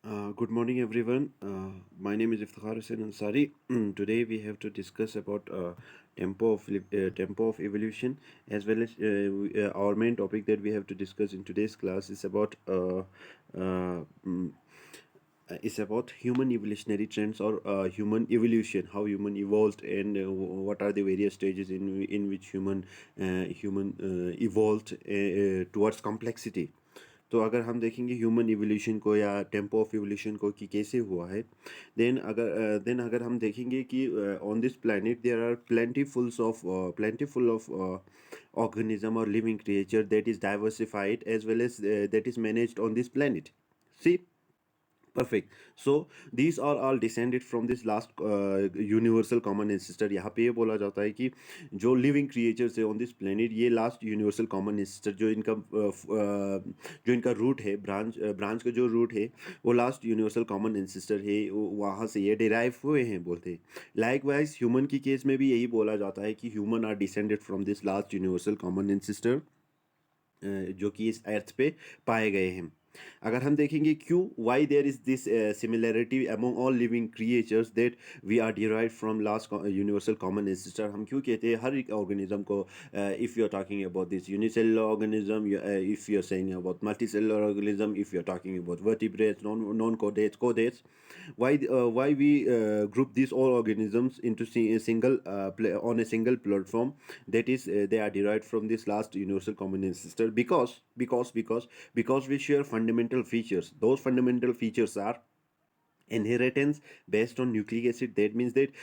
Good morning, everyone. My name is Iftikhar Hussain Ansari. Today we have to discuss about tempo of evolution, as well as our main topic that we have to discuss in today's class uh, mm, is about human evolutionary trends or human evolution, how human evolved, and what are the various stages in which human evolved towards complexity. तो अगर हम देखेंगे human evolution को या tempo of evolution को कि कैसे हुआ है, देन अगर हम देखेंगे कि on this planet there are plentiful of organism or living creature that is diversified as well as that is managed on this planet. See, perfect. So these are all descended from this last universal common ancestor. यहाँ पे ये बोला जाता है कि जो living creatures है on this planet, ये लास्ट यूनिवर्सल कॉमन एंसेस्टर जो इनका रूट है, ब्रांच का जो रूट है वो लास्ट यूनिवर्सल कॉमन एंसेस्टर है, वहाँ से ये डिराइव हुए हैं बोलते हैं. लाइक वाइज ह्यूमन की केस में भी यही बोला जाता है कि human are descended from this last universal common ancestor जो कि इस अर्थ पे पाए गए हैं. अगर हम देखेंगे क्यों, why there is this similarity among all living creatures that we are derived from last universal common ancestor, हम क्यों कहते हैं हर एक ऑर्गेनिज्म को, if you are talking about this unicellular organism, if you are saying about multicellular organism, if you are talking about vertebrates, non chordates, why we group these all organisms into a single on a single platform, that is they are derived from this last universal common ancestor, because we share fundamental features. Those fundamental features are inheritance based on nucleic acid. That means that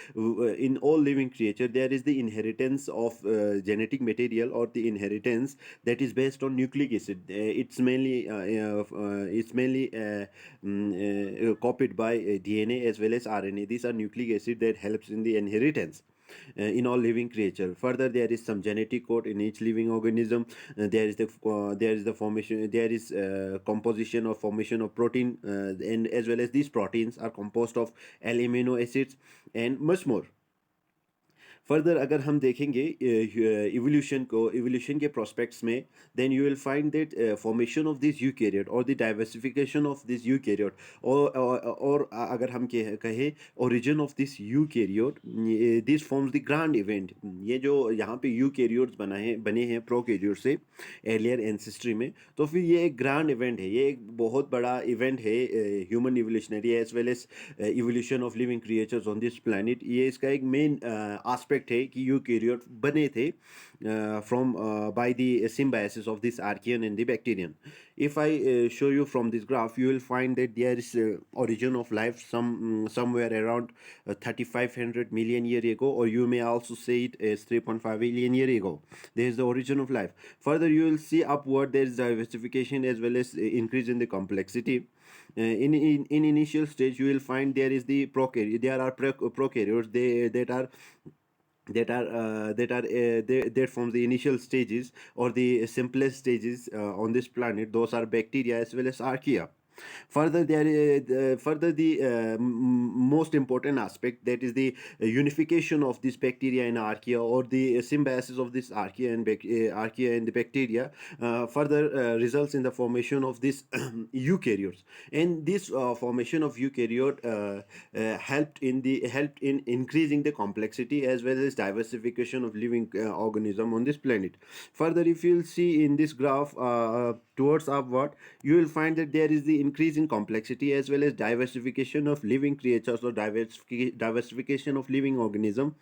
in all living creature there is the inheritance of genetic material, or the inheritance that is based on nucleic acid. It's mainly copied by DNA as well as RNA. These are nucleic acid that helps in the inheritance in all living creature. Further, there is some genetic code in each living organism. There is the formation, there is composition or formation of protein, and as well as these proteins are composed of amino acids and much more. Further अगर हम देखेंगे evolution के prospects में, then you will find that formation of this eukaryote और the diversification of this eukaryote, और अगर हम कहें origin of this eukaryote, this forms the grand event. ये जो यहाँ पे यूकैरियोट्स बने हैं प्रोकैरियोट से एर्लियर एंसेस्ट्री में, तो फिर ये एक ग्रैंड इवेंट है, ये एक बहुत बड़ा इवेंट है human evolutionary as well as evolution of living creatures on this planet. ये इसका एक मेन एस्पेक्ट है कि यूकैरियोट बने थे from by the symbiosis of this archaean and the bacterian. If I show you from this graph, you will find that there is origin of life somewhere around 3500 million year ago, or you may also say it as 3.5 billion year ago. There is the origin of life. Further, you will see upward there is diversification as well as increase in the complexity. In initial stage, you will find there is the prokaryote. There are prokaryotes. That forms the initial stages or the simplest stages on this planet. Those are bacteria as well as archaea. Further, further the most important aspect, that is the unification of this bacteria and archaea, or the symbiosis of this archaea and the bacteria, further results in the formation of this eukaryotes. And this formation of eukaryote helped in increasing the complexity as well as diversification of living organism on this planet. Further, if you'll see in this graph towards upward, you will find that there is the increase in complexity as well as diversification of living creatures, or diversification of living organism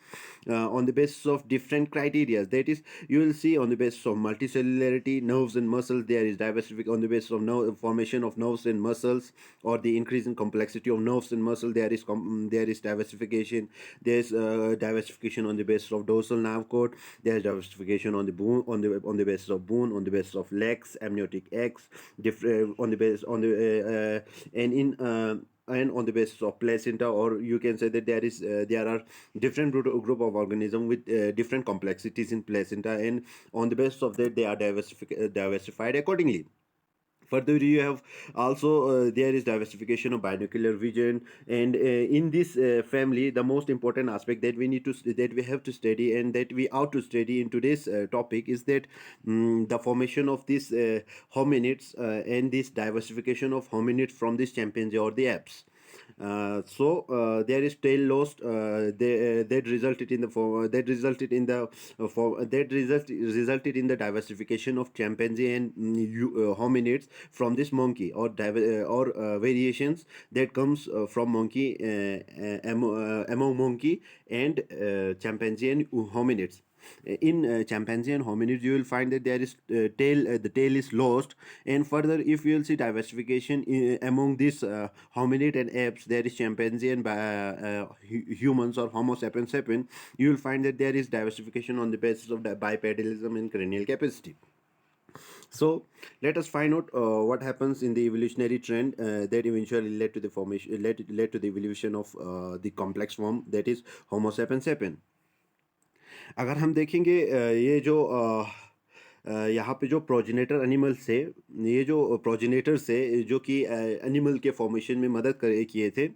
on the basis of different criteria. That is, you will see on the basis of multicellularity, nerves and muscles, there is diversification on the basis of formation of nerves and muscles, or the increase in complexity of nerves and muscle. There is diversification. There is diversification on the basis of dorsal nerve cord. There is diversification on the bone, on the basis of bone, on the basis of legs, amniotic eggs, different on the basis on the and in and on the basis of placenta. Or you can say that there are different group of organism with different complexities in placenta, and on the basis of that they are diversified accordingly. Further, you have also there is diversification of binocular vision, and in this family, the most important aspect that we need to that we have to study and that we ought to study in today's topic is that the formation of these hominids and this diversification of hominids from this chimpanzee or the apes. There is tail lost that resulted in the that resulted in the resulted in the diversification of chimpanzee and hominids from this monkey or variations that comes from monkey among monkey and chimpanzee and hominids. In chimpanzee and hominids, you will find that there is the tail is lost, and further, if you will see diversification among these hominid and apes, there is chimpanzee and humans or Homo sapiens sapien. You will find that there is diversification on the basis of bipedalism and cranial capacity. So let us find out what happens in the evolutionary trend that eventually led to the formation, led to the evolution of the complex form, that is Homo sapiens sapien. अगर हम देखेंगे ये जो यहाँ पे जो progenitor animal से, ये जो प्रोजेनेटर से जो कि एनिमल के फॉर्मेशन में मदद किए थे,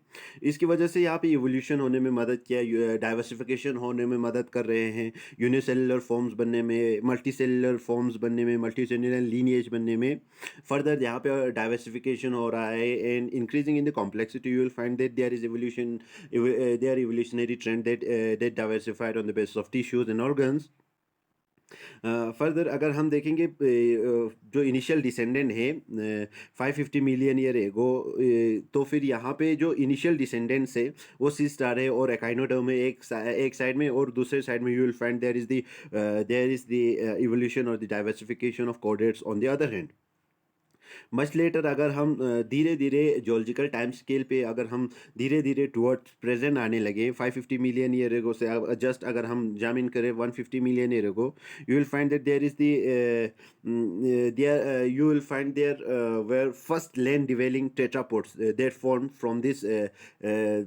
इसकी वजह से यहाँ पे इवोल्यूशन होने में मदद किया, डाइवर्सिफिकेशन होने में मदद कर रहे हैं, यूनिसेलुलर फॉर्म्स बनने में, मल्टी सेलुलर फॉर्म्स बनने में, मल्टी सेलुलर लीनिएज बनने में. फर्दर यहाँ पे डाइवर्सिफिकेशन हो रहा है and increasing in the complexity. You will find that there is evolution, there evolutionary trend that diversified on the basis of tissues and organs. Further अगर हम देखेंगे जो इनिशियल डिसेंडेंट है 550 मिलियन ईयर एगो, तो फिर यहाँ पे जो इनिशियल डिसेंडेंट्स है वो सी स्टार है और एकाइनोडर्म है एक साइड में, और दूसरे साइड में you will find there is the evolution और the diversification of chordates on the other hand. Much later अगर हम धीरे धीरे जोलॉजिकल टाइम स्केल पे अगर हम धीरे धीरे टुवर्ड्स प्रेजेंट आने लगे 550 मिलियन ईयर एगो से, जस्ट अगर हम जामिन करें 150 million year ago, you will find that there is there you will find there were first land dwelling tetrapods that form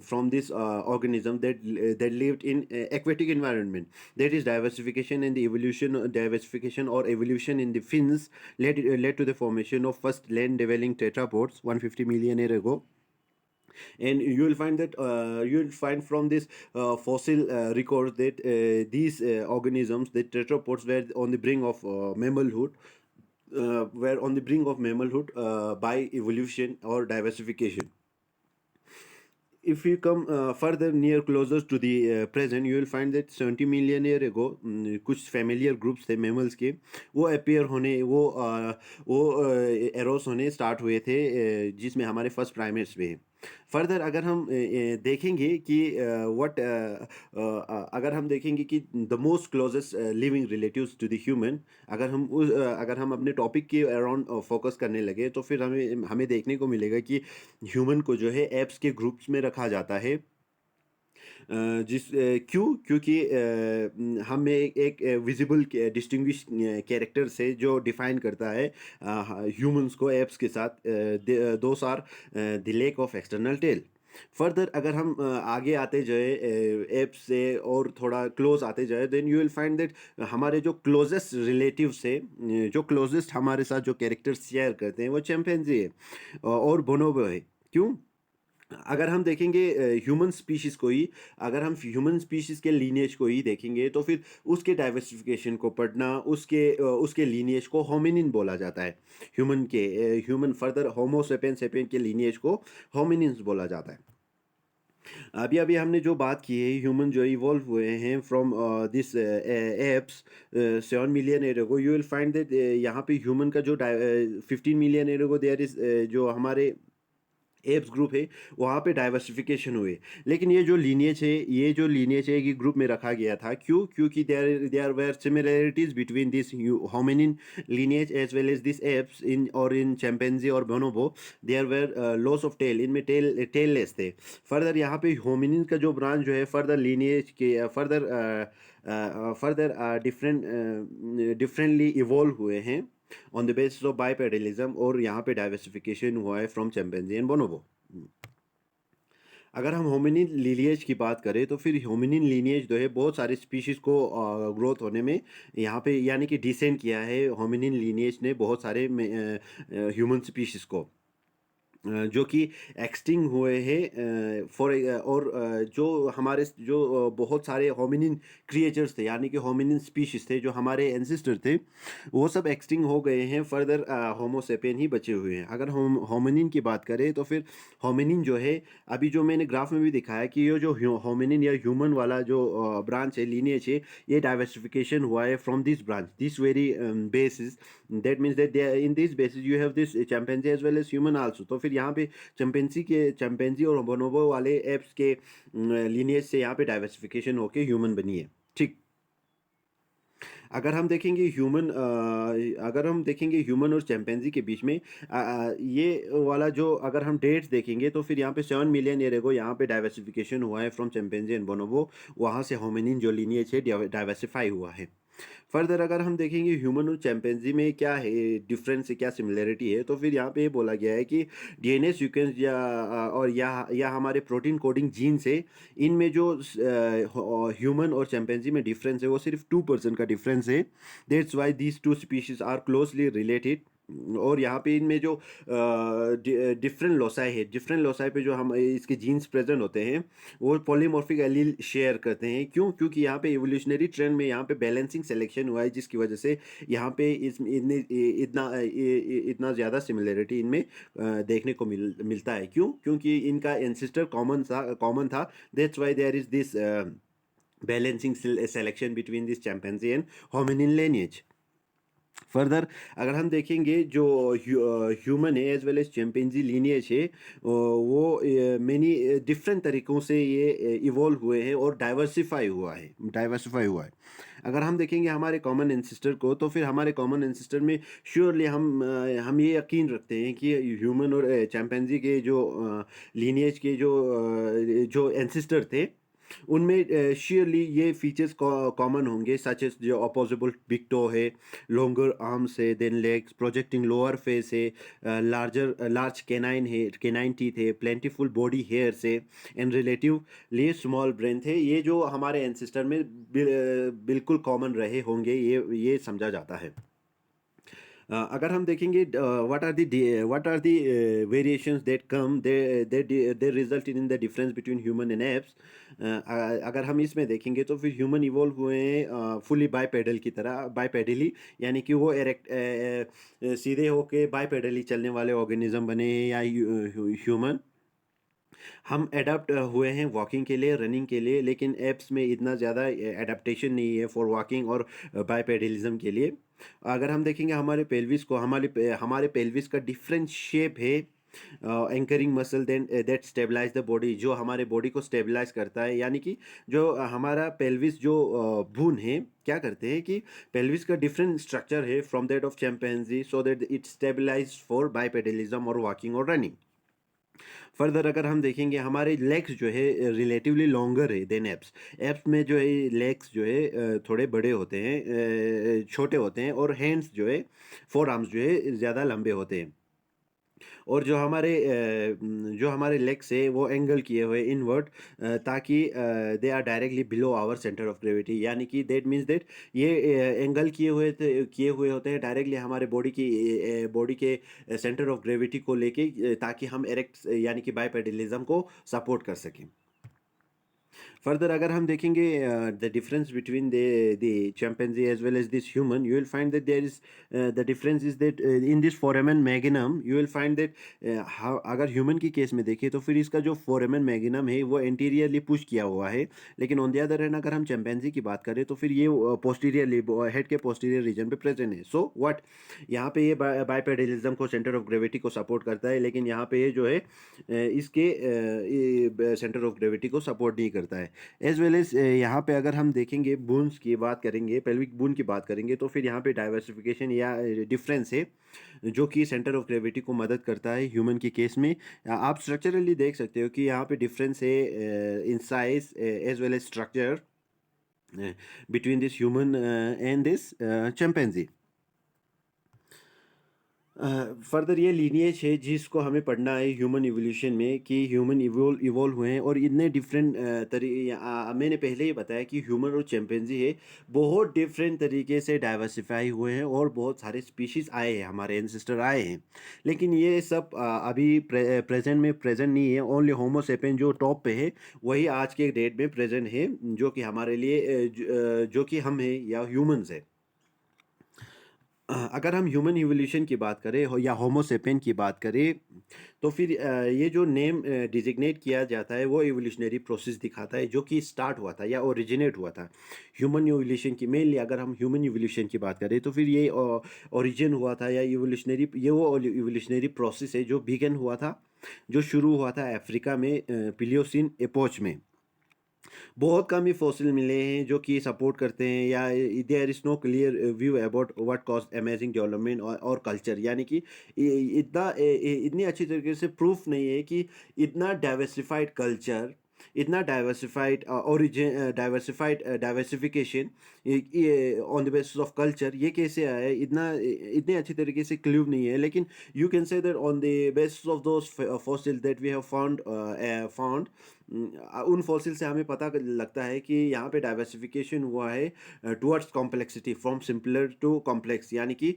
from this organism that lived in aquatic environment. That is diversification and the diversification or evolution in the fins led to the formation of first land dwelling tetrapods 150 million year ago. And you will find that you will find from this fossil records that these organisms, the tetrapods, were on the brink of mammalhood by evolution or diversification. If you come further near closer to the present, you will find that 70 million year ago कुछ familiar groups थे mammals के, वो appear होने, वो eros होने start हुए थे, जिसमें हमारे first primates भी हैं. फर्दर अगर हम देखेंगे कि अगर हम देखेंगे कि the most closest living relatives to the human, अगर हम अपने टॉपिक के अराउंड फोकस करने लगे, तो फिर हमें देखने को मिलेगा कि ह्यूमन को जो है एप्स के ग्रुप्स में रखा जाता है. क्योंकि हमें एक विजिबल डिस्टिंग्विश कैरेक्टर से जो डिफाइन करता है ह्यूमंस को एप्स के साथ, those are the lack of external tail. Further अगर हम आगे आते जाए एप्स से और थोड़ा क्लोज आते जाए, then you will find that हमारे जो क्लोजेस्ट रिलेटिव से, जो क्लोजेस्ट हमारे साथ जो कैरेक्टर्स शेयर करते हैं, वो चिंपैंजी है और बोनोबो है. क्यों? अगर हम देखेंगे ह्यूमन स्पीशीज़ को ही, अगर हम ह्यूमन स्पीशीज़ के लीनिएज को ही देखेंगे, तो फिर उसके डाइवर्सिफिकेशन को पढ़ना, उसके लीनिएज को होमिनिन बोला जाता है. ह्यूमन फर्दर होमो सेपियन के लीनिएज को होमिनिन्स बोला जाता है. अभी अभी हमने जो बात की है, ह्यूमन जो इवॉल्व हुए हैं from this apes 7 million year ago, you will find that यहाँ पे ह्यूमन का जो 15 million year ago there is जो हमारे एप्स ग्रुप है, वहाँ पे डाइवर्सिफिकेशन हुए. लेकिन ये जो लीनिएज है कि ग्रुप में रखा गया था. क्योंकि there were similarities between this hominin lineage as well as this apes in chimpanzee और bonobo. There were loss of tail, इनमें टेल लेस थे. फर्दर यहाँ पे होमिनिन का जो ब्रांच जो है फर्दर लीनिएज के फर्दर डिफरेंटली इवॉल्व हुए हैं on the basis of bipedalism, और यहाँ पे diversification हुआ है from chimpanzee and bonobo. अगर हम होमिनिन लीनिएज की बात करें तो फिर होमिनिन लीनिएज जो है बहुत सारे स्पीशीज़ को ग्रोथ होने में यहाँ पे यानी कि डिसेंड किया है होमिनिन लीनिएज ने बहुत सारे ह्यूमन स्पीशीज़ को जो कि एक्सटिंग हुए हैं फॉर और जो हमारे जो बहुत सारे होमिनिन क्रिएचर्स थे यानी कि होमिनिन स्पीशीज थे जो हमारे एंसेस्टर थे वो सब एक्सटिंग हो गए हैं फर्दर होमोसेपियन ही बचे हुए हैं अगर हम होमिनिन की बात करें तो फिर होमिनिन जो है अभी जो मैंने ग्राफ में भी दिखाया कि ये जो होमिनिन या ह्यूमन वाला जो ब्रांच है लीनिएज है ये डाइवर्सिफिकेशन हुआ है from this branch this very basis that means that in this basis you have this chimpanzee as well as human also तो फिर यहाँ पे चैंपेंजी और बोनोबो वाले एप्स के लीनिएज से यहाँ पे डाइवर्सिफिकेशन होके ह्यूमन बनी है ठीक अगर हम देखेंगे ह्यूमन और चैंपेंजी के बीच में ये वाला जो अगर हम डेट्स देखेंगे तो फिर यहाँ पे 7 मिलियन ईयर एगो यहाँ पे डाइवर्सिफिकेशन हुआ है फ्रॉम चैंपेंजी एंड बोनोबो वहाँ से होमिनिन जो लीनिएज है डाइवर्सिफाई हुआ है फर्दर अगर हम देखेंगे ह्यूमन और चैंपेंजी में क्या है डिफरेंस है क्या सिमिलरिटी है तो फिर यहाँ पे ये बोला गया है कि डीएनए सीक्वेंस और या हमारे प्रोटीन कोडिंग जीन से इनमें जो ह्यूमन और चैंपेंजी में डिफरेंस है वो सिर्फ 2% का डिफरेंस है that's why these two species are closely related और यहाँ पे इनमें जो डिफरेंट लोसाई है डिफरेंट लोसाई पे जो हम इसके जीन्स प्रेजेंट होते हैं वो पॉलीमॉर्फिक एलील शेयर करते हैं क्यों क्योंकि यहाँ पे इवोल्यूशनरी ट्रेंड में यहाँ पे बैलेंसिंग सिलेक्शन हुआ है जिसकी वजह से यहाँ पे इतना ज़्यादा सिमिलरिटी इनमें देखने को मिलता है क्यों क्योंकि इनका एंसेस्टर कॉमन था that's why there is this balancing selection between this chimpanzee and hominin lineage further अगर हम देखेंगे जो ह्यूमन है as well as chimpanzee lineage है वो मेनी डिफरेंट तरीक़ों से ये इवॉल्व हुए हैं और डाइवर्सिफाई हुआ है अगर हम देखेंगे हमारे कॉमन एंसेस्टर को तो फिर हमारे कॉमन एंसेस्टर में श्योरली हम ये यकीन रखते हैं कि ह्यूमन और चिंपैंजी के जो लीनिएज के जो एंसेस्टर थे उनमें श्योरली ये फीचर्स कॉमन होंगे सच एज जो अपोजिबल बिग टो है लॉन्गर आर्म्स है than legs projecting lower face है लार्ज कैनाइन टीथ है प्लेंटीफुल बॉडी हेयर्स है एंड रिलेटिवली स्मॉल ब्रेन थे ये जो हमारे एंसेस्टर में बिल्कुल कॉमन रहे होंगे ये समझा जाता है अगर हम देखेंगे what are the variations that come they result in the difference between human and apes अगर हम इसमें देखेंगे तो फिर ह्यूमन इवॉल्व हुए हैं फुली बाईपेडल की तरह बाईपेडली यानी कि वो सीधे होके बाईपेडली चलने वाले ऑर्गेनिज्म बने हैं या ह्यूमन हम एडाप्ट हुए हैं वॉकिंग के लिए रनिंग के लिए लेकिन एप्स में इतना ज़्यादा एडाप्टेशन नहीं है फॉर वॉकिंग और बाईपेडलिज्म के लिए अगर हम देखेंगे हमारे पेल्विस को हमारे पेल्विस का डिफरेंट शेप है anchoring muscle then that stabilize the body जो हमारे बॉडी को स्टेबलाइज करता है यानी कि जो हमारा पेल्विस जो भून है क्या करते हैं कि पेल्विस का डिफरेंट स्ट्रक्चर है from that of chimpanzee so that it stabilize for bipedalism और वॉकिंग और रनिंग फर्दर अगर हम देखेंगे हमारे लेग्स जो है रिलेटिवली लॉन्गर है देन एप्स एप्स में जो है लेग्स जो है थोड़े बड़े होते हैं छोटे होते हैं और हैंड्स जो है फोर आर्म्स जो है ज़्यादा लंबे होते हैं और जो हमारे लेग्स है वो एंगल किए हुए इनवर्ट ताकि they are directly below our centre of gravity यानी कि दैट मीन्स दैट ये एंगल किए हुए होते हैं डायरेक्टली हमारे बॉडी के सेंटर ऑफ ग्रेविटी को लेके ताकि हम एरेक्ट यानी कि बाईपेडलिज्म को सपोर्ट कर सकें फर्दर अगर हम देखेंगे the difference between the chimpanzee as well as this human you will find that there is the difference is that in this foramen magnum you will find that अगर human की case में देखें तो फिर इसका जो फोरेमन मैग्नम है वो एंटीरियरली पुश किया हुआ है लेकिन ऑन द अदर हैंड अगर हम चिंपैंजी की बात करें तो फिर ये पोस्टीरियरली हेड के पोस्टीरियर रीजन पे प्रेजेंट है सो व्हाट यहाँ पे ये बाईपेडलिज्म को सेंटर ऑफ ग्रेविटी को सपोर्ट करता है लेकिन यहाँ पे ये जो है इसके सेंटर ऑफ ग्रेविटी को सपोर्ट नहीं करता है एज वेल एज यहाँ पे अगर हम देखेंगे बोन्स की बात करेंगे पेल्विक बोन की बात करेंगे तो फिर यहाँ पे डाइवर्सिफिकेशन या डिफरेंस है जो कि सेंटर ऑफ ग्रेविटी को मदद करता है ह्यूमन के केस में आप स्ट्रक्चरली देख सकते हो कि यहाँ पे डिफरेंस है in size as well as structure between this human and this chimpanzee further ये लीनिएज है जिसको हमें पढ़ना है ह्यूमन इवोल्यूशन में, कि ह्यूमन इवोल्व हुए हैं और इतने डिफरेंट मैंने पहले ही बताया कि ह्यूमन और चिंपैंजी है बहुत डिफरेंट तरीके से डाइवर्सिफाई हुए हैं और बहुत सारे स्पीशीज़ आए हैं, हमारे एंसेस्टर आए हैं। लेकिन ये सब अभी प्रेजेंट में प्रेजेंट नहीं है। ओनली होमो सेपियन जो टॉप पे है वही आज के डेट में प्रेजेंट है, जो कि हमारे लिए जो कि हम हैं या ह्यूमंस है। अगर हम ह्यूमन इवोल्यूशन की बात करें या होमो सेपियन की बात करें, तो फिर ये जो नेम डिजिग्नेट किया जाता है वो इवोल्यूशनरी प्रोसेस दिखाता है जो कि स्टार्ट हुआ था या ओरिजिनेट हुआ था ह्यूमन इवोल्यूशन की। मेनली अगर हम ह्यूमन इवोल्यूशन की बात करें तो फिर ये ओरिजिन हुआ था या इवोल्यूशनरी, ये वो इवोल्यूशनरी प्रोसेस है जो बिगन हुआ था, जो शुरू हुआ था अफ्रीका में प्लियोसिन एपोच में। बहुत कम ही फॉसिल मिले हैं जो कि सपोर्ट करते हैं, या there is no clear view about what cause amazing development और कल्चर, यानी कि इतनी अच्छी तरीके से प्रूफ नहीं है कि इतना डाइवर्सिफाइड कल्चर, इतना diversified origin, diversification on the basis of culture ये कैसे आया है, इतने अच्छी तरीके से क्ल्यू नहीं है। लेकिन you can say that on the basis of those fossil that we have found, उन फॉसिल से हमें पता लगता है कि यहाँ पे डाइवर्सिफिकेशन हुआ है towards complexity, from simpler to complex, यानी कि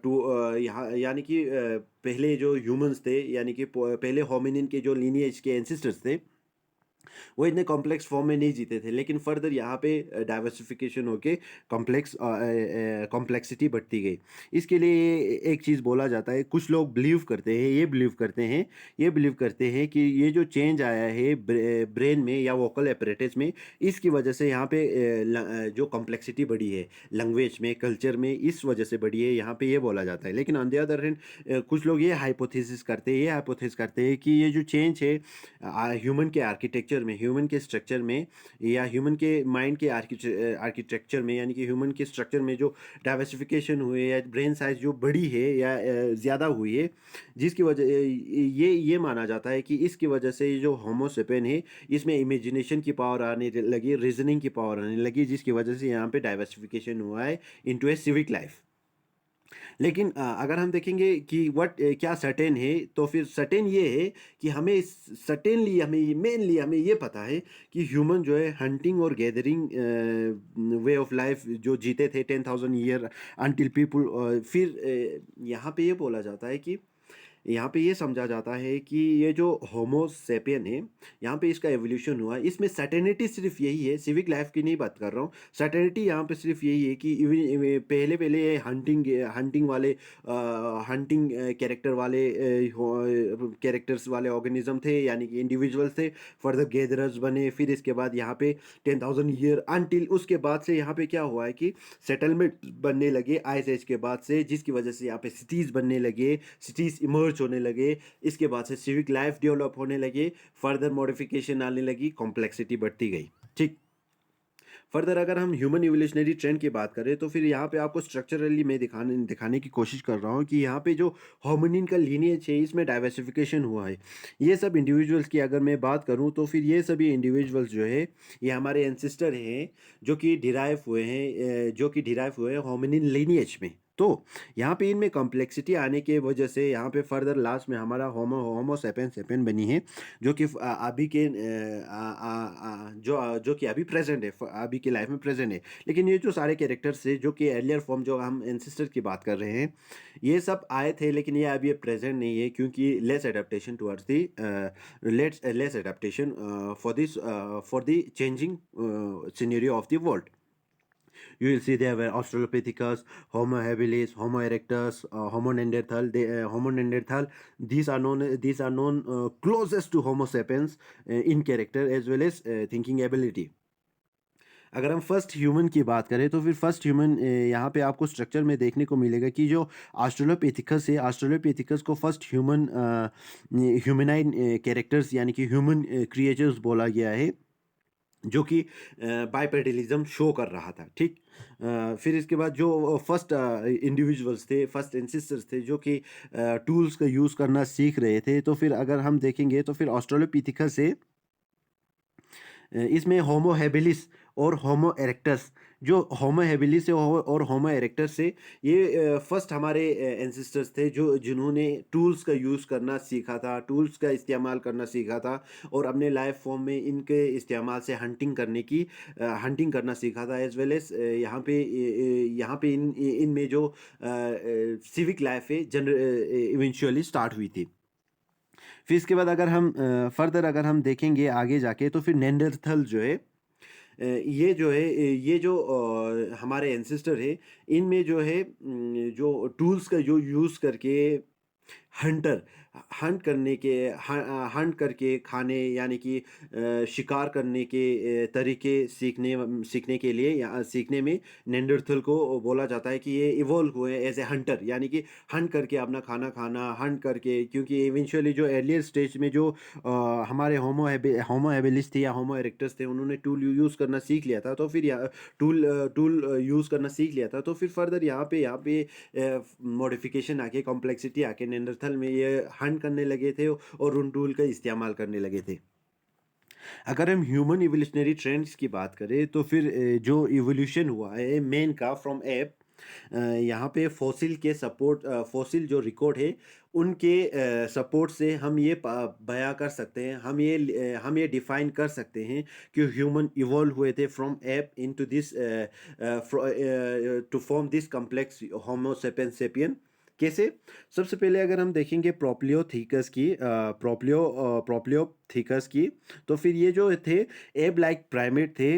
टू यहाँ यानी कि पहले जो ह्यूमंस थे, यानी कि पहले होमिनिन के जो लीनिएज के एंसेस्टर्स थे वो इतने कॉम्प्लेक्स फॉर्म में नहीं जीते थे। लेकिन फर्दर यहाँ पे डाइवर्सिफिकेशन होके कॉम्प्लेक्सिटी बढ़ती गई। इसके लिए एक चीज़ बोला जाता है, कुछ लोग बिलीव करते हैं, ये बिलीव करते हैं कि ये जो चेंज आया है ब्रेन में या वोकल एपरेटस में, इसकी वजह से यहाँ पे जो कॉम्प्लेक्सिटी बढ़ी है लैंग्वेज में, कल्चर में, इस वजह से बढ़ी है, यहाँ पे ये बोला जाता है। लेकिन ऑन द अदर हैंड कुछ लोग ये हाइपोथेसिस करते हैं कि ये जो चेंज है ह्यूमन के आर्किटेक्चर में, ह्यूमन के स्ट्रक्चर में, या ह्यूमन के माइंड के आर्किटेक्चर में, यानी कि ह्यूमन के स्ट्रक्चर में जो डाइवर्सिफिकेशन हुई है या ब्रेन साइज जो बड़ी है या ज़्यादा हुई है, जिसकी वजह ये माना जाता है कि इसकी वजह से ये जो होमोसेपियन है इसमें इमेजिनेशन की पावर आने लगी, रीजनिंग की पावर आने लगी, जिसकी वजह से यहाँ पे डाइवर्सिफिकेशन हुआ है इनटू ए सिविक लाइफ। लेकिन अगर हम देखेंगे कि क्या सर्टेन है, तो फिर सर्टेन ये है कि मेनली हमें ये पता है कि ह्यूमन जो है हंटिंग और गैदरिंग वे ऑफ लाइफ जो जीते थे 10,000 ईयर अनटिल पीपल। फिर यहाँ पे ये बोला जाता है कि यहाँ पे ये समझा जाता है कि ये जो होमो सेपियन है, यहाँ पे इसका एवोल्यूशन हुआ है, इसमें सर्टेनिटी सिर्फ यही है, सिविक लाइफ की नहीं बात कर रहा हूँ। सर्टेनिटी यहाँ पे सिर्फ यही है कि पहले पहले ये हंटिंग वाले हंटिंग कैरेक्टर्स वाले ऑर्गेनिज्म थे, यानी कि इंडिविजुअल्स थे। फर्दर गैदरर्स बने, फिर इसके बाद यहाँ पे 10,000 ईयर अनटिल उसके बाद से यहाँ पे क्या हुआ है कि सेटलमेंट बनने लगे आइस एज के बाद से, जिसकी वजह से यहाँ पे सिटीज़ बनने लगे, सिटीज़ इमर्ज होने लगे। इसके बाद से सिविक लाइफ डेवलप होने लगे, फर्दर मॉडिफिकेशन आने लगी, कॉम्प्लेक्सिटी बढ़ती गई। ठीक। फर्दर अगर हम ह्यूमन इवोल्यूशनरी ट्रेंड की बात करें तो फिर यहाँ पे आपको स्ट्रक्चरली मैं दिखाने की कोशिश कर रहा हूँ कि यहाँ पे जो होमिनिन का लीनिएज है इसमें डाइवर्सिफिकेशन हुआ है। ये सब इंडिविजुअल्स की अगर मैं बात करूँ तो फिर ये सभी इंडिविजुअल्स जो है ये हमारे एंसेस्टर हैं जो कि डिराइव हुए हैं होमिनिन लीनिएज में। तो यहाँ पे इनमें कॉम्प्लेक्सिटी आने के वजह से यहाँ पे फर्दर लास्ट में हमारा होमो सेपियन बनी है, जो कि अभी के जो कि अभी प्रेजेंट है, अभी की लाइफ में प्रेजेंट है। लेकिन ये जो सारे कैरेक्टर्स थे जो कि अर्लियर फॉर्म जो हम एंसेस्टर की बात कर रहे हैं ये सब आए थे, लेकिन ये अभी प्रेजेंट नहीं है क्योंकि less adaptation towards the less adaptation for the changing scenario of the world. You will see there were Australopithecus, Homo habilis, Homo erectus, Homo neanderthal. Homo neanderthal. These are known closest to Homo sapiens in character as well as thinking ability. अगर हम first human की बात करें तो फिर first human यहाँ पे आपको स्ट्रक्चर में देखने को मिलेगा कि जो ऑस्ट्रेलोपिथिकस है, ऑस्ट्रेलोपिथिकस को फर्स्ट ह्यूमनाइन कैरेक्टर्स यानी कि ह्यूमन क्रिएचर्स बोला गया है, जो कि बाइपेडलिज्म शो कर रहा था। ठीक। फिर इसके बाद जो फर्स्ट इंडिविजुअल्स थे, फर्स्ट एंसेस्टर्स थे जो कि टूल्स का यूज़ करना सीख रहे थे, तो फिर अगर हम देखेंगे तो फिर ऑस्ट्रेलोपिथिकस से इसमें होमो हेबिलिस और होमो इरेक्टस जो होमो हेबिलिस से और होमो इरेक्टस से, ये फर्स्ट हमारे एंसेस्टर्स थे जो जिन्होंने टूल्स का यूज़ करना सीखा था, टूल्स का इस्तेमाल करना सीखा था, और अपने लाइफ फॉर्म में इनके इस्तेमाल से हंटिंग करना सीखा था, एज वेल एज यहाँ पे इनमें जो सिविक लाइफ है इवेंचुअली स्टार्ट हुई थी। फिर इसके बाद अगर हम फर्दर अगर हम देखेंगे आगे जाके, तो फिर नेंडरथल जो है, ये जो है ये जो हमारे एंसेस्टर है, इनमें जो है जो टूल्स का जो यूज़ करके हंटर हंट करके खाने, यानी कि शिकार करने के तरीके सीखने के लिए, या सीखने में नेंडरथल को बोला जाता है कि ये इवॉल्व हुए एज ए हंटर, यानी कि हंट करके अपना खाना खाना, हंट करके, क्योंकि इवेंचुअली जो अर्लियर स्टेज में जो हमारे होमो हेबिलिस थे या होमो इरेक्टस थे, उन्होंने टूल यूज़ करना सीख लिया था, तो फिर टूल टूल यूज़ करना सीख लिया था, तो फिर फर्दर यहाँ पे मॉडिफिकेशन आके, कॉम्प्लेक्सिटी आके, नेंडरथल में ये हंट करने लगे थे और उन टूल का इस्तेमाल करने लगे थे। अगर हम ह्यूमन इवोल्यूशनरी ट्रेंड्स की बात करें, तो फिर जो इवोल्यूशन हुआ है मैन का फ्रॉम एप, यहाँ पे फॉसिल जो रिकॉर्ड है उनके सपोर्ट से हम ये बयां कर सकते हैं, हम ये डिफाइन कर सकते हैं कि ह्यूमन इवॉल्व हुए थे from ape into this to form this complex homo sapien sapien. कैसे? सबसे पहले अगर हम देखेंगे प्रोप्लियोथीकस की, तो फिर ये जो थे एब लाइक प्राइमेट थे,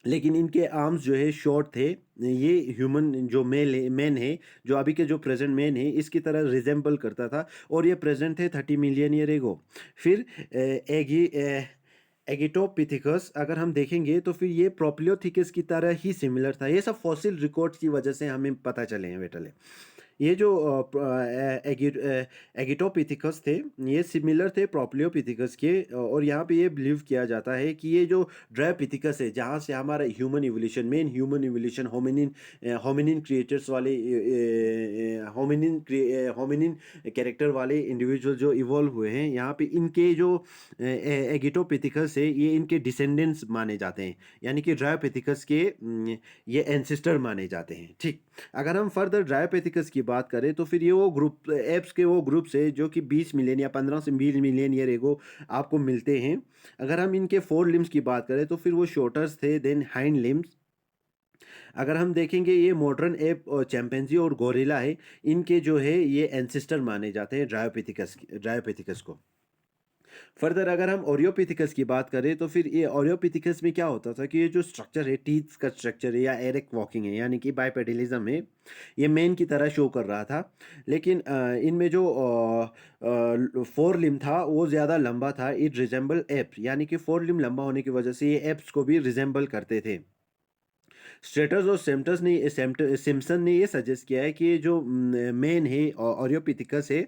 लेकिन इनके आर्म्स जो है शॉर्ट थे। ये ह्यूमन जो मैन है, जो अभी के जो प्रेजेंट मैन है, इसकी तरह रिजेंबल करता था, और ये प्रेजेंट थे 30 मिलियन ईयर एगो। फिर एगी एगिटोपिथिकस अगर हम देखेंगे, तो फिर ये प्रोप्लियोथिकस की तरह ही सिमिलर था। ये सब फॉसिल रिकॉर्ड्स की वजह से हमें पता चले हैं बेटले। ये जो एगिटोपिथिकस थे, ये सिमिलर थे प्रोप्लियोपिथिकस के, और यहाँ पे ये बिलीव किया जाता है कि ये जो ड्रायोपिथिकस है, जहाँ से हमारा main human evolution, hominin creators वाले, होमिनिन कैरेक्टर वाले इंडिविजुअल जो इवॉल्व हुए हैं, यहाँ पे इनके जो एगिटोपिथिकस है, ये इनके डिसेंडेंट्स माने जाते हैं, यानी कि ड्रायोपिथिकस के ये एंसेस्टर माने जाते हैं। ठीक, अगर हम फर्दर ड्रायोपिथिकस की बात करें, तो फिर ये वो ग्रुप एप्स के वो ग्रुप्स है जो कि 20 मिलियन या 15 से 20 मिलियन ईयर एगो आपको मिलते हैं। अगर हम इनके 4 लिम्स की बात करें, तो फिर वो शॉर्टर्स थे देन हाइंड लिम्स। अगर हम देखेंगे, ये मॉडर्न एप चैंपियंजी और गोरिल्ला है, इनके जो है ये एंसेस्टर माने जाते हैं ड्रायोपिथिकस को। फर्दर अगर हम ओरियोपिथिकस की बात करें, तो फिर ये ओरियोपिथिकस में क्या होता था कि ये जो स्ट्रक्चर है, टीथ का स्ट्रक्चर है या एरेक वॉकिंग है, यानी कि बाइपेडलिज्म है, ये मेन की तरह शो कर रहा था। लेकिन इनमें जो 4 लिम्ब था वो ज़्यादा लंबा था। इट रिजेंबल एप, यानी कि 4 लिम्ब लंबा होने की वजह से ये एप्स को भी रिजेंबल करते थे। स्ट्रेटर्स और सिम्पसन ने ये सजेस्ट किया है कि ये जो मेन है ऑरियोपिथिकस है,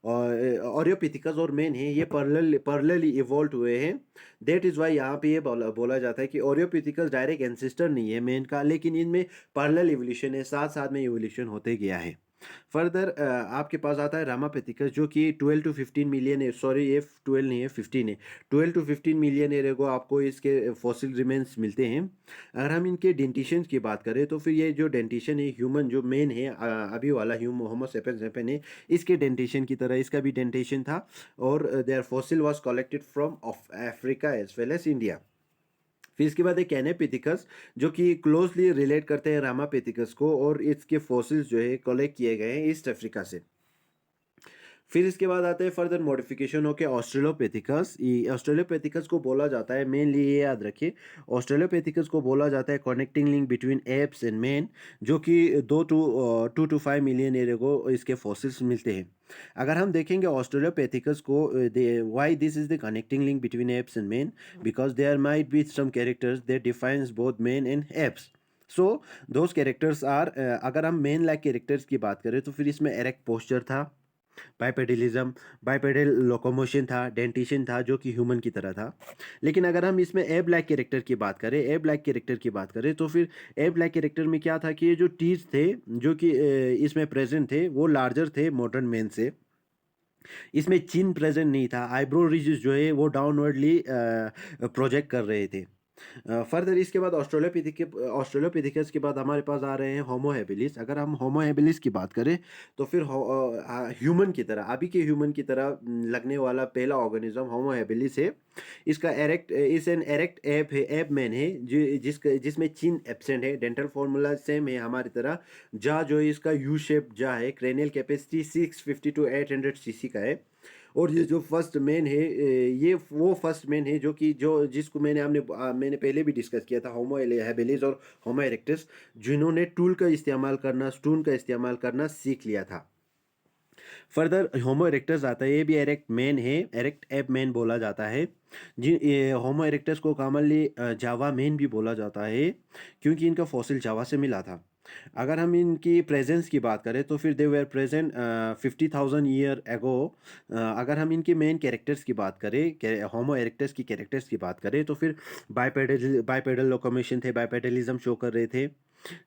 ऑरियोपिथिकस और मेन है, ये पैरेलली इवॉल्व हुए हैं। दैट इज़ वाई यहाँ पे ये बोला जाता है कि ऑरियोपिथिकस डायरेक्ट एंसेस्टर नहीं है मेन का, लेकिन इनमें पैरेलल इवोल्यूशन है, साथ साथ में इवोल्यूशन होते गया है। फर्दर आपके पास आता है रामापेथिकस, जो कि 12 टू 15 मिलियन है, सॉरी ये 12 नहीं है 15 है, 12 टू 15 मिलियन एयर को आपको इसके फॉसिल रिमेन्स मिलते हैं। अगर हम इनके डेंटिशन की बात करें, तो फिर ये जो डेंटिशन है ह्यूमन जो मेन है, अभी वाला होमो सेपियन सेपियन है, इसके डेंटिशन की तरह इसका भी डेंटिशन था, और there fossil was collected from Africa as well as India. फिर इसके बाद एक कैनेपिथिकस, जो कि क्लोजली रिलेट करते हैं रामापेथिकस को, और इसके फॉसिल्स जो है कलेक्ट किए गए हैं ईस्ट अफ्रीका से। फिर इसके बाद आते हैं फर्दर मॉडिफिकेशन होके ऑस्ट्रेलोपेथिकस। ये ऑस्ट्रेलोपेथिकस को बोला जाता है, मेनली ये याद रखिए, ऑस्ट्रेलोपेथिकस को बोला जाता है connecting link between apes and man, जो कि 2 to 5 मिलियन ईयर को इसके फॉसिल्स मिलते हैं। अगर हम देखेंगे ऑस्ट्रेलोपेथिकस को, why this is the connecting link between apes and man, because there might be some characters that defines both man and apes. So those characters are, अगर हम मेन लाइक कैरेक्टर्स की बात करें, तो फिर इसमें एरेक्ट पोस्चर था, बाइपेडलिज्म, bipedal locomotion था, डेंटिशन था जो कि ह्यूमन की तरह था। लेकिन अगर हम इसमें ए ब्लैक कैरेक्टर की बात करें, तो फिर ए ब्लैक कैरेक्टर में क्या था कि ये जो टीथ थे जो कि इसमें प्रेजेंट थे, वो लार्जर थे मॉडर्न मैन से। इसमें चिन प्रेजेंट नहीं था, आईब्रो रिजेस जो है वो डाउनवर्डली प्रोजेक्ट कर रहे थे। फर्दर इसके बाद ऑस्ट्रेलोपिथिकस के बाद हमारे पास आ रहे हैं होमो हैबिलिस। अगर हम होमो हैबिलिस की बात करें तो फिर ह्यूमन की तरह, अभी के ह्यूमन की तरह लगने वाला पहला ऑर्गेनिज्म होमो हैबिलिस है। इसका इस एन एरेक्ट एप है, एप मैन है, जिसमें चिन एब्सेंट है। डेंटल फॉर्मूला सेम है हमारी तरह। जा जो है इसका यू शेप जा है। क्रेनियल कैपेसिटी 650 टू 800 सीसी का है। और ये जो फर्स्ट मैन है, ये वो फर्स्ट मैन है जो जिसको मैंने पहले भी डिस्कस किया था, होमो हैबिलिस और होमो इरेक्टस, जिन्होंने स्टूल का इस्तेमाल करना सीख लिया था। फर्दर होमो इरेक्टस आता है, ये भी एरेक्ट मैन है, एरेक्ट एप मैन बोला जाता है। होमो इरेक्टस को कॉमनली जावा मैन भी बोला जाता है, क्योंकि इनका फॉसिल जावा से मिला था। अगर हम इनकी प्रेजेंस की बात करें तो फिर they were present 50,000 year ago. अगर हम इनके मेन कैरेक्टर्स की बात करें, होमो इरेक्टस की कैरेक्टर्स की बात करें, तो फिर बाइपेडल लोकोमोशन थे, बाइपेडलिज्म शो कर रहे थे,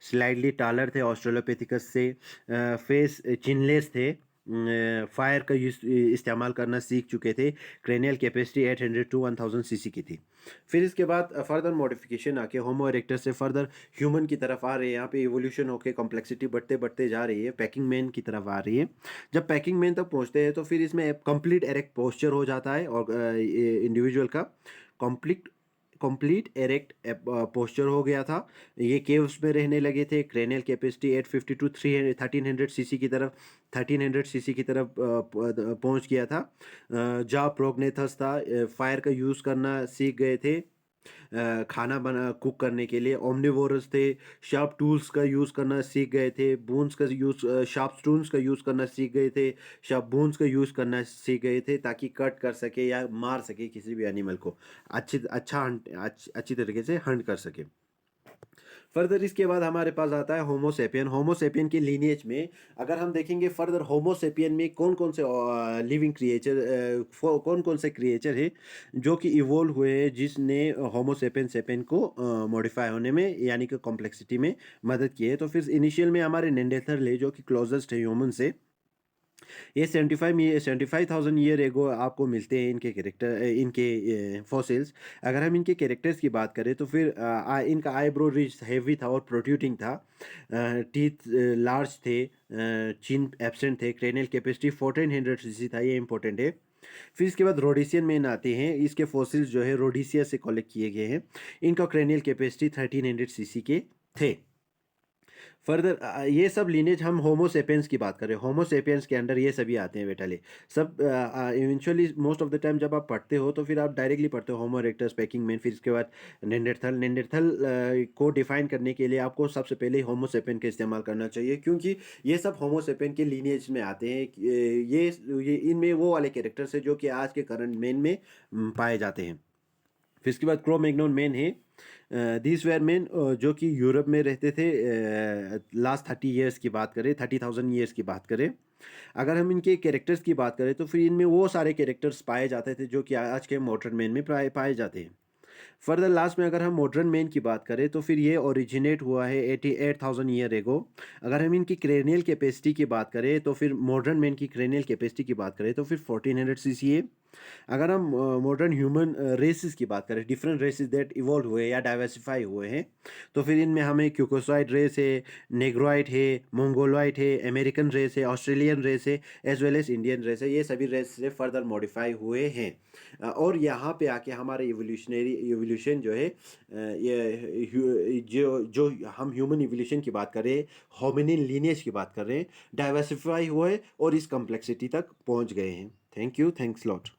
स्लाइडली टालर थे ऑस्ट्रेलोपेथिकस से, फेस चिनलेस थे, फायर का इस्तेमाल करना सीख चुके थे। क्रेनियल कैपेसिटी 800 टू 1000 सीसी की थी। फिर इसके बाद फर्दर मॉडिफिकेशन आके होमो इरेक्टर से फर्दर ह्यूमन की तरफ आ रहे हैं। यहाँ पे इवोल्यूशन होके कॉम्प्लेक्सिटी बढ़ते बढ़ते जा रही है, पैकिंग मैन की तरफ आ रही है। जब पैकिंग मैन तक पहुँचते हैं तो फिर इसमें कंप्लीट एरेक्ट पोस्चर हो जाता है, और इंडिविजुअल का कंप्लीट कंप्लीट एरेक्ट पोस्चर हो गया था। ये केव्स में रहने लगे थे। क्रेनियल कैपेसिटी 850 टू 1300 सीसी की तरफ 1300 सीसी की तरफ पहुंच गया था। जा प्रोग्नेथस था, फायर का यूज़ करना सीख गए थे, खाना बना कुक करने के लिए। ओमनिवोरस थे, शार्प टूल्स का यूज़ करना सीख गए थे, शार्प स्टून्स का यूज़ करना सीख गए थे, शार्प बोन्स का यूज़ करना सीख गए थे, ताकि कट कर सके या मार सके किसी भी एनिमल को, अच्छी तरीके से हंट कर सके। फर्दर इसके बाद हमारे पास आता है होमोसेपियन। होमोसेपियन के लीनिएज में अगर हम देखेंगे फर्दर, होमोसेपियन में कौन कौन से लिविंग क्रिएचर, कौन कौन से क्रिएचर है जो कि इवोल्व हुए हैं, जिसने होमोसेपियन सेपियन को मॉडिफाई होने में यानी कि कॉम्प्लेक्सिटी में मदद की है। तो फिर इनिशियल में हमारे नेंडरथल है, जो कि क्लोजेस्ट है ह्यूमन से। ये 75,000 ईयर एगो आपको मिलते हैं इनके फॉसिल्स। अगर हम इनके कैरेक्टर्स की बात करें तो फिर इनका आईब्रो रिज हैवी था और प्रोट्रूडिंग था, टीथ लार्ज थे, चिन एब्सेंट थे, क्रेनियल कैपेसिटी 1400 सीसी था, ये इंपॉर्टेंट है। फिर इसके बाद रोडिसियन मैन आते हैं। इसके फॉसिल्स जो है रोडिसिया से कलेक्ट किए गए हैं। इनका क्रेनियल कैपेसिटी 1300 सीसी के थे। फर्दर ये सब लीनेज, हम होमोसेपियंस की बात करें, होमोसेपियंस के अंडर ये सभी आते हैं बेटाले सब। Eventually most of the time जब आप पढ़ते हो तो फिर आप डायरेक्टली पढ़ते हो होमो इरेक्टस, पैकिंग मैन, फिर इसके बाद नेंडरथल को डिफाइन करने के लिए आपको सबसे पहले होमोसेपियन का इस्तेमाल करना चाहिए, क्योंकि ये सब होमोसेपियन के लीनेज में आते हैं। ये इनमें वो वाले कैरेक्टर्स है जो कि आज के करंट मैन में पाए जाते हैं। फिर इसके बाद क्रो-मैग्नोन मैन है। दीज वेर मैन जो कि यूरोप में रहते थे। लास्ट 30 ईयर्स की बात करें, 30,000 ईयर्स की बात करें। अगर हम इनके कैरेक्टर्स की बात करें तो फिर इनमें वो सारे कैरेक्टर्स पाए जाते थे जो कि आज के मॉडर्न मैन में पाए जाते हैं। फर्दर लास्ट में अगर हम मॉडर्न मैन की बात करें तो फिर ये ओरिजिनेट हुआ है 88,000 ईयर एगो। अगर हम इनकी क्रेनियल कैपेसिटी की बात करें तो फिर मॉडर्न मैन की क्रेनियल कैपेसिटी की बात करें तो फिर 1400 सीसी है। अगर हम मॉडर्न ह्यूमन रेसेस की बात करें, डिफरेंट रेसेस दैट इवॉल्व हुए या डाइवर्सिफाई हुए हैं, तो फिर इनमें हमें क्यूकोसॉइड रेस है, नेग्रोइड है, मोंगोलॉइड है, अमेरिकन रेस है, ऑस्ट्रेलियन रेस है, as well as Indian race है। ये सभी रेस से फर्दर मॉडिफाई हुए हैं। और यहाँ पे आके हमारे इवोल्यूशन जो है, ये जो हम ह्यूमन इवोल्यूशन की बात करें, होमिनिन लीनिएज की बात कर रहे हैं, डाइवर्सिफाई हुए और इस कॉम्प्लेक्सिटी तक पहुँच गए हैं। Thank you, thanks lot.